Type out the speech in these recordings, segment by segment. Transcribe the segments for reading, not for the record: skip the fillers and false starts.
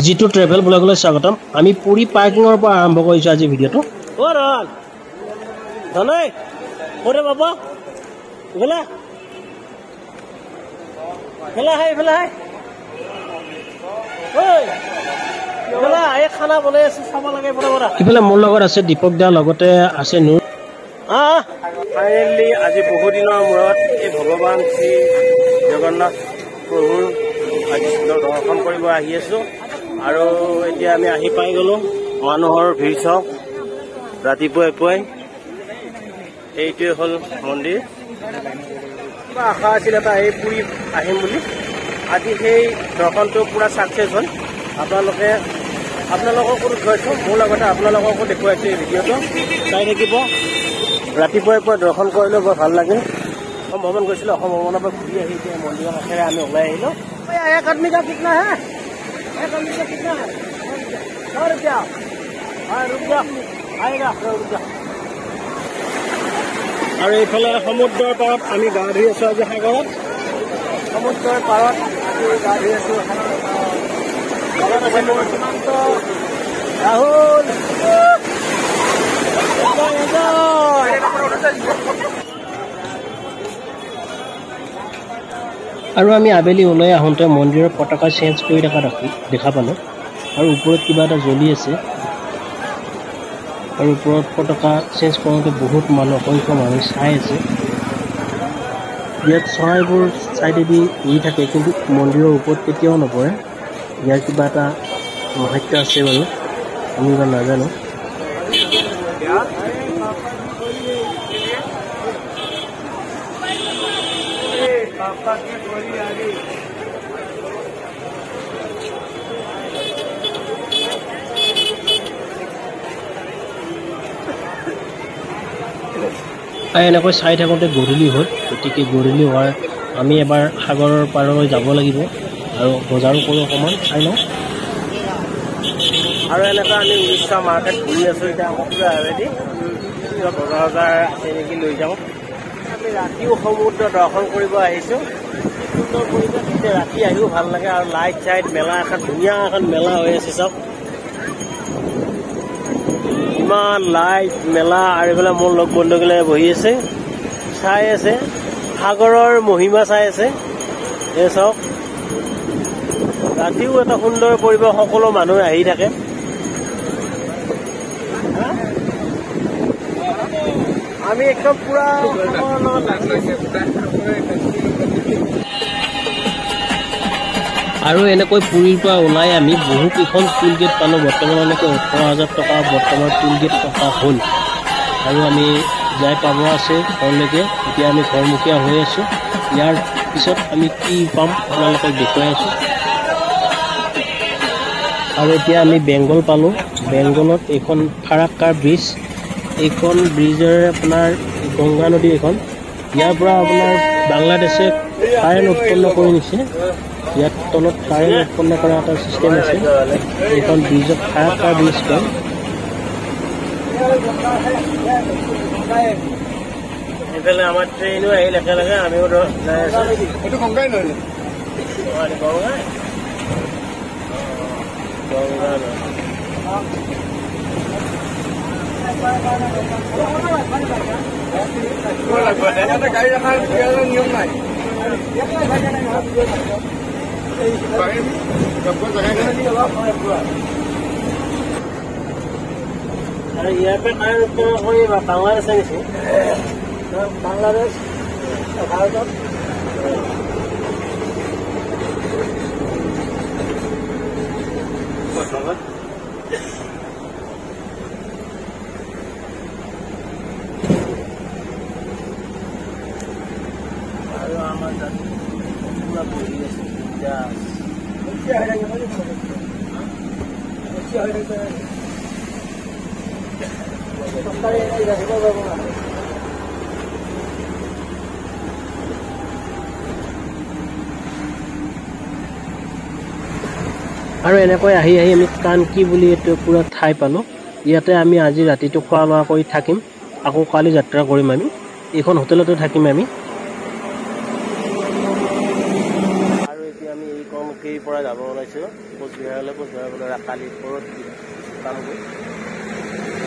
Jitu travel ব্লগলৈ স্বাগতম। আমি পুৰী পাৰ্কিঙৰ পৰা আৰম্ভ কৰিছোঁ আজি ভিডিঅ'টো। অ' ৰল ধনৈ ক'ৰে বাবা ইফালে ইফালে আহে ইফালে আহে ইফালে এই খানা বনাই আছোঁ চাব লাগে পৰা। ইফালে মোৰ লগত আছে দীপক দা, লগতে আছে নুৰ। ফাইনেলি আজি বহুদিনৰ মূৰত এই ভগৱান শ্ৰী জগন্নাথ প্ৰভুৰ আজি দৰ্শন কৰিব আহি আছোঁ আৰু এতিয়া আমি আহি পাই গ'লোঁ। মানুহৰ ভিৰ চাওক ৰাতিপুৱাই পুৱাই। এইটোৱে হ'ল মন্দিৰ। কিবা আশা আছিল এটা এই পুৰী আহিম বুলি, আজি সেই দৰ্শনটো পূৰা ছাকচেছ হ'ল। আপোনালোককো দেখুৱাইছোঁ, মোৰ লগতে আপোনালোককো দেখুৱাইছোঁ। এই ভিডিঅ'টো চাই থাকিব। ৰাতিপুৱাই পুৱাই দৰ্শন কৰিলেও বৰ ভাল লাগে। অসম ভ্ৰমণ কৰিছিলোঁ, অসম ভ্ৰমণৰ পৰা ঘূৰি আহি এতিয়া মন্দিৰৰ কাষেৰে আমি ওলাই আহিলোঁ। এক আদমি কা কিতনা হে? এক আদমি কা কিতনা হে? 100 रुपया। हाँ रुक जा, आएगा 100 रुपया। আৰু এইফালে সমুদ্ৰৰ পাৰত আমি গা ধুই আছোঁ আজি সাগৰত। সমুদ্ৰৰ পাৰত আমি গা ধুই আছোঁ সীমান্ত ৰাহুল। আৰু আমি আবেলি ওলাই আহোঁতে মন্দিৰৰ পতাকা চেঞ্জ কৰি দেখা পালোঁ আৰু ওপৰত কিবা এটা জ্বলি আছে আৰু ওপৰত পতাকা চেঞ্জ কৰোঁতে বহুত মানুহ, অসংখ্য মানুহ চাই আছে। ইয়াত চৰাইবোৰ চাইডেদি উৰি থাকে, কিন্তু মন্দিৰৰ ওপৰত কেতিয়াও নপৰে। ইয়াৰ কিবা এটা মহত্ব আছে বাৰু, আমি ইমান নাজানো। এনেকৈ চাই থাকোঁতে গধূলি হ'ল। গতিকে গধূলি হোৱাৰ আমি এবাৰ সাগৰৰ পাৰলৈ যাব লাগিব আৰু বজাৰো কৰোঁ অকণমান, চাই লওঁ। আৰু এনেকৈ আমি উৰিষ্যা মাৰ্কেট ঘূৰি আছোঁ। এতিয়া আমাৰ পুৰা ৰেডি, বজাৰ আছে নেকি লৈ যাওঁ। আমি ৰাতিও সমুদ্ৰ দৰ্শন কৰিব আহিছোঁ। সুন্দৰ পৰিৱেশ, এতিয়া ৰাতি আহিও ভাল লাগে। আৰু লাইট চাইট মেলা এখন, ধুনীয়া এখন মেলা হৈ আছে চব। ইমান লাইট মেলা আৰু এইফালে মোৰ লগ বন্ধুগিলাই বহি আছে, চাই আছে, সাগৰৰ মহিমা চাই আছে। এই চাওক, ৰাতিও এটা সুন্দৰ পৰিৱেশ, সকলো মানুহে আহি থাকে। আমি একদম পুৰা আৰু এনেকৈ পুৰীৰ পৰা ওলাই আমি বহুকেইখন টুল গেট পালোঁ। বৰ্তমানলৈকে 18,000 টকা বৰ্তমান টুল গেট টকা হ'ল আৰু আমি যাই পাব আছে ঘৰলৈকে। এতিয়া আমি ঘৰমুখীয়া হৈ আছোঁ। ইয়াৰ পিছত আমি কি পাম আপোনালোকক দেখুৱাই আছোঁ। আৰু এতিয়া আমি বেংগল পালোঁ। বেংগলত এইখন ফাৰাক্কা ব্ৰিজ, এইখন ব্ৰিজেৰে আপোনাৰ গংগা নদী এইখন। ইয়াৰ পৰা আপোনাৰ বাংলাদেশে কাৰেণ্ট উৎপন্ন কৰি নিছে। ইয়াত তলত কাৰেণ্ট উৎপন্ন কৰা এটা চিষ্টেম আছে। এইখন ব্ৰিজত ফাৰাক্কা ব্ৰিজ কয়। এইফালে আমাৰ ট্ৰেইনো আহিল একেলগে, আমিও যাই আছোঁ। এইটো গংগাই নহয়, গংগাই গাড়ী ৰখাৰ নিয়ম নাই। আৰু ইয়াৰ পৰা কাৰেণ্ট উৎপন্ন কৰি বাংলাদেশ আহিছে। বাংলাদেশ ভাৰতত আৰু আমাৰ তাত পুৰা বহি আছে। আৰু এনেকৈ আহি আমি কানকি বুলি এইটো পুৰা ঠাই পালোঁ। ইয়াতে আমি আজি ৰাতিটো খোৱা লোৱা কৰি থাকিম, আকৌ কালি যাত্ৰা কৰিম। আমি এইখন হোটেলতে থাকিম আমি। আৰু এতিয়া আমি এই কৰ্মকীৰ পৰা পৰা যাব ওলাইছিলোঁ কোচবিহাৰলৈ। কোচবিহাৰলৈ কালি পৰহি কাম কৰি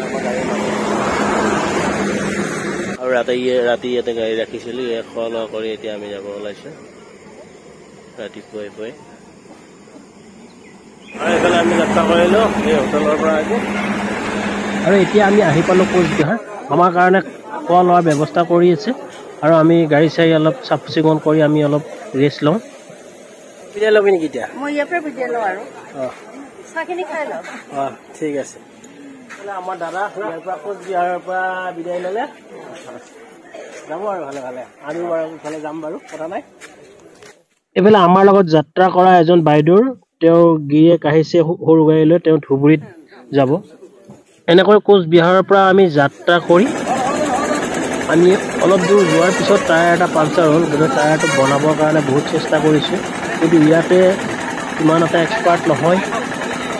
আমাৰ গাড়ী আৰু ৰাতি ইয়াতে গাড়ী ৰাখিছিলোঁ। ইয়াত খোৱা লোৱা কৰি এতিয়া আমি যাব ওলাইছোঁ ৰাতিপুৱাই পুৱাই। আৰু এইফালে আমি যাত্ৰা কৰিলোঁ এই হোটেলৰ পৰা আকৌ। আৰু এতিয়া আমি আহি পালোঁ কোচবিহাৰ। আমাৰ কাৰণে খোৱা লোৱাৰ ব্যৱস্থা কৰি আছে আৰু আমি গাড়ী চাড়ী অলপ চাফ চিকুণ কৰি আমি অলপ ৰেষ্ট লওঁ। বিদায় ল'বি নেকি এতিয়া? মই ইয়াৰ পৰা বিদায় লওঁ আৰু চাহখিনি খাই লওঁ। ঠিক আছে। আমাৰ দাদা ইয়াৰ পৰা কোচবিহাৰৰ পৰা বিদায় ল'লে যাব আৰু ভালে ভালে। আমি বাৰু ইফালে যাম বাৰু, কথা নাই। এইফালে আমাৰ লগত যাত্ৰা কৰা এজন বাইদেউৰ তেওঁৰ গিৰিয়েক আহিছে সৰু গাড়ী লৈ, তেওঁ ধুবুৰীত যাব। এনেকৈ কোচবিহাৰৰ পৰা আমি যাত্ৰা কৰি আমি অলপ দূৰ যোৱাৰ পিছত টায়াৰ এটা পামচাৰ হ'ল। গতিকে টায়াৰটো বনাবৰ কাৰণে বহুত চেষ্টা কৰিছোঁ, কিন্তু ইয়াতে ইমান এটা এক্সপাৰ্ট নহয়।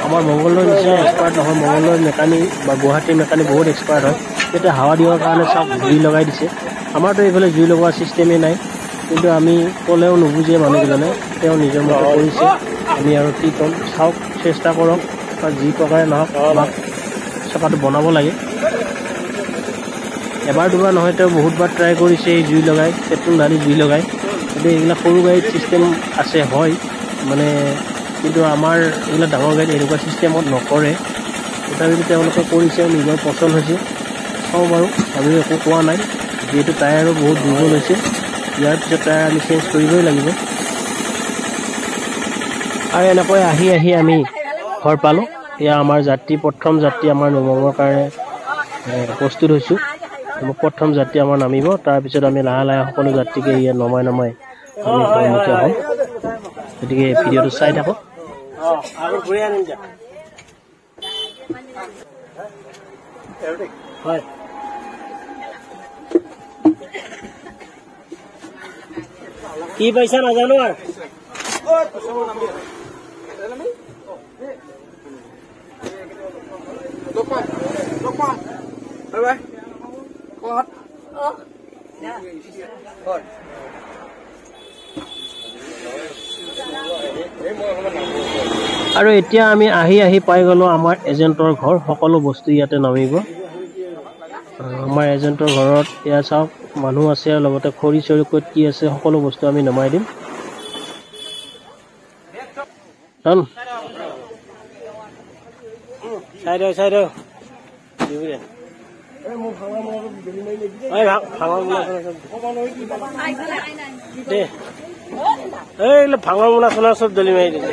আমাৰ মংগলদৈৰ নিচিনা এক্সপাৰ্ট নহয়। মংগলদৈৰ মেকানিক বা গুৱাহাটীৰ মেকানিক বহুত এক্সপাৰ্ট হয়। তেতিয়া হাৱা দিয়াৰ কাৰণে চাওক জুই লগাই দিছে। আমাৰতো এইফালে জুই লগোৱা চিষ্টেমেই নাই, কিন্তু আমি ক'লেও নুবুজে মানুহকেইজনে। তেওঁ নিজৰ মতে কৰিছে, আমি আৰু কি ক'ম। চাওক, চেষ্টা কৰক, বা যি প্ৰকাৰে নহওক আমাক চকাটো বনাব লাগে। এবাৰ দুবাৰ নহয়, তেওঁ বহুতবাৰ ট্ৰাই কৰিছে এই জুই লগাই, পেট্ৰল ঢালি জুই লগাই। কিন্তু এইবিলাক সৰু গাড়ীত চিষ্টেম আছে হয় মানে, কিন্তু আমাৰ এইবিলাক ডাঙৰ গাড়ীত এনেকুৱা চিষ্টেমত নকৰে। তথাপিতো তেওঁলোকে কৰিছে, নিজৰ পচন্দ হৈছে। চাওঁ বাৰু, আমি একো কোৱা নাই। যিহেতু টায়াৰো বহুত দুৰ্বল হৈছে, ইয়াৰ পিছত টায়াৰ আমি চেঞ্জ কৰিবই লাগিব। আৰু এনেকৈ আহি আহি আমি ঘৰ পালোঁ। এয়া আমাৰ যাত্ৰী, প্ৰথম যাত্ৰী আমাৰ নমাবৰ কাৰণে প্ৰস্তুত হৈছোঁ। প্ৰথম যাত্ৰী আমাৰ নামিব, তাৰপিছত আমি লাহে লাহে সকলো যাত্ৰীকে ইয়াত নমাই নমাই আমি সন্মুখীন হ'ম। গতিকে ভিডিঅ'টো চাই থাকক। হয়, কি পইচা নাজানো আৰু আৰু এতিয়া আমি আহি আহি পাই গ'লো আমাৰ এজেণ্টৰ ঘৰ। সকলো বস্তু ইয়াতে নামিব। আমাৰ এজেণ্টৰ ঘৰত এয়া চাওক, মানুহ আছে আৰু লগতে খৰি চৰি ক'ত কি আছে সকলো বস্তু আমি নমাই দিম। চাই দিয়ক ভাঙা মোনা চোনা চব দলি মাৰি দিছে।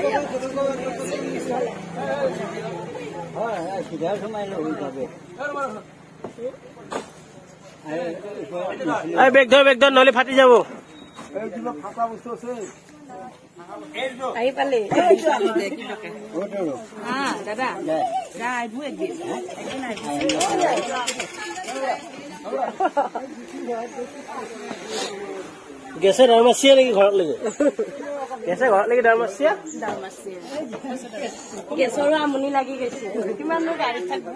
বেগ ধৰ নহলে ফাটি যাব। আহি পালি দাদা গেছে দাম আছে নেকি ঘৰত লৈকে? গেছে ঘৰত লৈকে দাম আছে। গেছৰো আমনি লাগি গৈছে, কিমান গাড়ীত থাকব।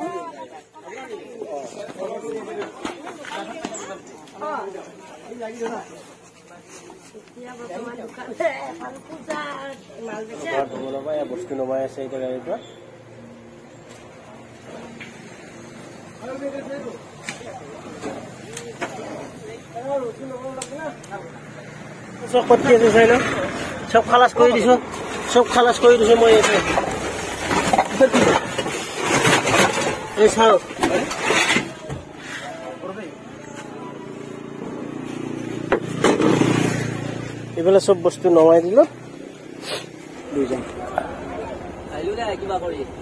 বস্তু নমাই আছে এতিয়া গাড়ীৰ পৰা। চব ক'ত কি আছে চাই ন, চব খালাচ কৰি দিছো, মই এই চাও। এইফালে চব বস্তু নমাই দিলো। দুইজন আহিলো দে কিবা কৰি যাওক।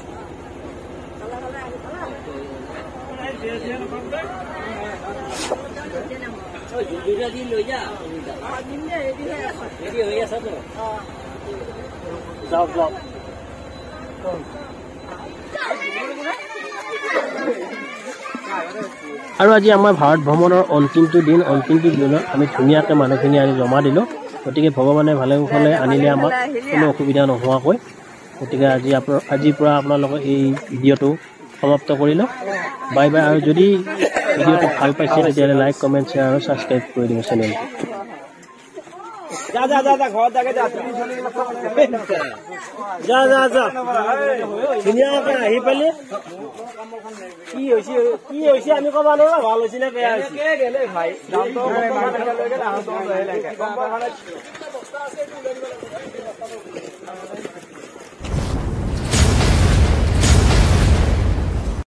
আৰু আজি আমাৰ ভাৰত ভ্ৰমণৰ অন্তিমটো দিন। অন্তিমটো দিনত আমি ধুনীয়াকৈ মানুহখিনি আনি জমা দিলোঁ। গতিকে ভগৱানে ভালে কুশলে আনিলে আমাক কোনো অসুবিধা নোহোৱাকৈ। গতিকে আজিৰ পৰা আপোনালোকে এই ভিডিঅ'টো সমাপ্ত কৰিলোঁ। Bye bye. আৰু যদি ভিডিঅ'টো ভাল পাইছে তেতিয়াহ'লে লাইক, কমেণ্ট, শ্বেয়াৰ আৰু ছাবস্ক্ৰাইব কৰি দিব চেনেলটো। যা যা যা যা ঘৰত যাগে যা যা যা যা ধুনীয়াকে আহি পালি কি হৈছে আমি ক'ব নোৱাৰো ভাল হৈছে নে বেয়া হৈছে ভাই